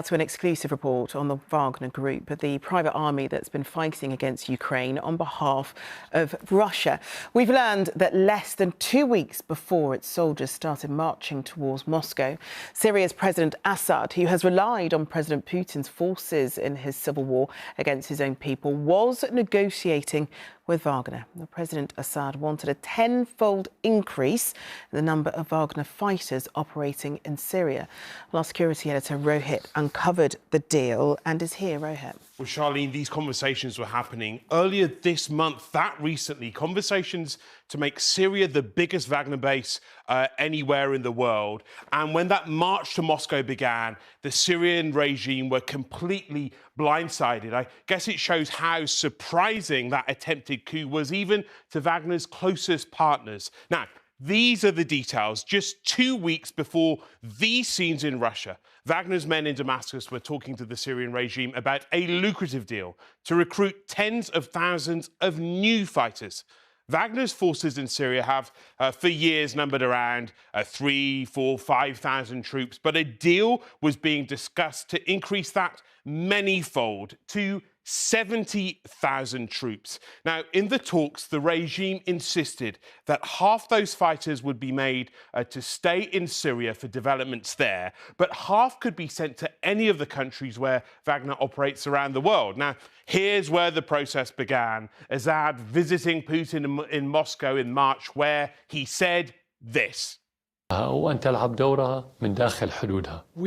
To an exclusive report on the Wagner Group, the private army that's been fighting against Ukraine on behalf of Russia. We've learned that less than 2 weeks before its soldiers started marching towards Moscow, Syria's President Assad, who has relied on President Putin's forces in his civil war against his own people, was negotiating with Wagner. President Assad wanted a tenfold increase in the number of Wagner fighters operating in Syria. Our security editor Rohit uncovered the deal and is here. Rohit. Well, Charlene, these conversations were happening earlier this month, that recently, conversations to make Syria the biggest Wagner base anywhere in the world. And when that march to Moscow began, the Syrian regime were completely blindsided. I guess it shows how surprising that attempted coup was, even to Wagner's closest partners. Now, these are the details. Just 2 weeks before these scenes in Russia, Wagner's men in Damascus were talking to the Syrian regime about a lucrative deal to recruit tens of thousands of new fighters. Wagner's forces in Syria have, for years, numbered around 3,000, 4,000, 5,000 troops, but a deal was being discussed to increase that many-fold to 70,000 troops. Now, in the talks, the regime insisted that half those fighters would be made to stay in Syria for developments there, but half could be sent to any of the countries where Wagner operates around the world. Now, here's where the process began. Assad visiting Putin in Moscow in March, where he said this. We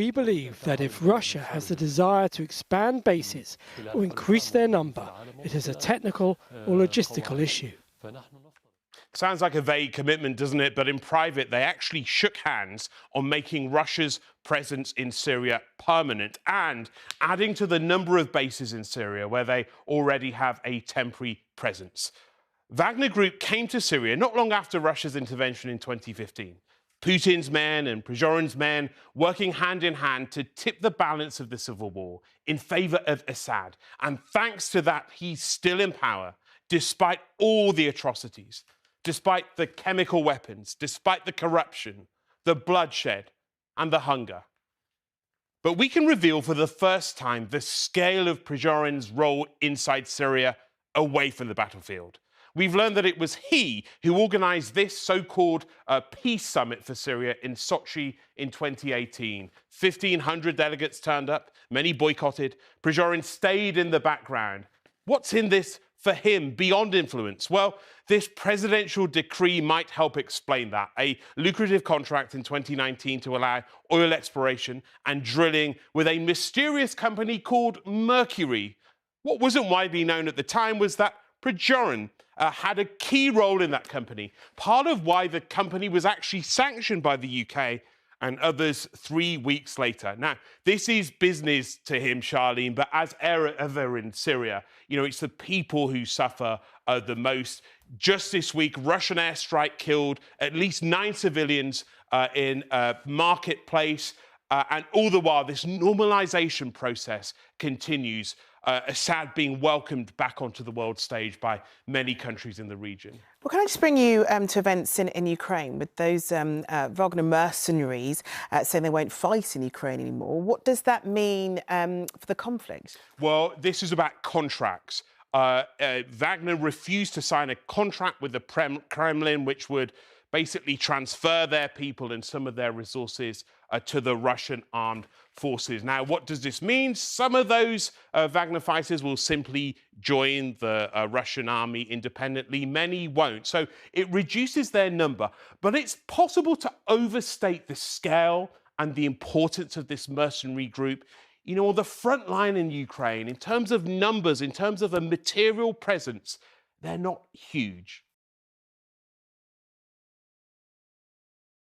believe that if Russia has the desire to expand bases or increase their number, it is a technical or logistical issue. Sounds like a vague commitment, doesn't it? But in private, they actually shook hands on making Russia's presence in Syria permanent and adding to the number of bases in Syria where they already have a temporary presence. Wagner Group came to Syria not long after Russia's intervention in 2015. Putin's men and Prigozhin's men working hand in hand to tip the balance of the civil war in favor of Assad. And thanks to that, he's still in power, despite all the atrocities, despite the chemical weapons, despite the corruption, the bloodshed, and the hunger. But we can reveal for the first time the scale of Prigozhin's role inside Syria away from the battlefield. We've learned that it was he who organised this so-called peace summit for Syria in Sochi in 2018. 1,500 delegates turned up, many boycotted. Prigozhin stayed in the background. What's in this for him beyond influence? Well, this presidential decree might help explain that. A lucrative contract in 2019 to allow oil exploration and drilling with a mysterious company called Mercury. What wasn't widely known at the time was that Prigozhin had a key role in that company, part of why the company was actually sanctioned by the UK and others 3 weeks later. Now, this is business to him, Charlene, but as ever in Syria, it's the people who suffer the most. Just this week, Russian airstrike killed at least 9 civilians in a marketplace, and all the while, this normalization process continues. Assad being welcomed back onto the world stage by many countries in the region. Well, can I just bring you to events in Ukraine with those Wagner mercenaries saying they won't fight in Ukraine anymore? What does that mean for the conflict? Well, this is about contracts. Wagner refused to sign a contract with the Kremlin, which would basically transfer their people and some of their resources to the Russian armed forces. Now, what does this mean? Some of those Wagner fighters will simply join the Russian army independently. Many won't. So it reduces their number. But it's possible to overstate the scale and the importance of this mercenary group. On the front line in Ukraine, in terms of numbers, in terms of a material presence, they're not huge.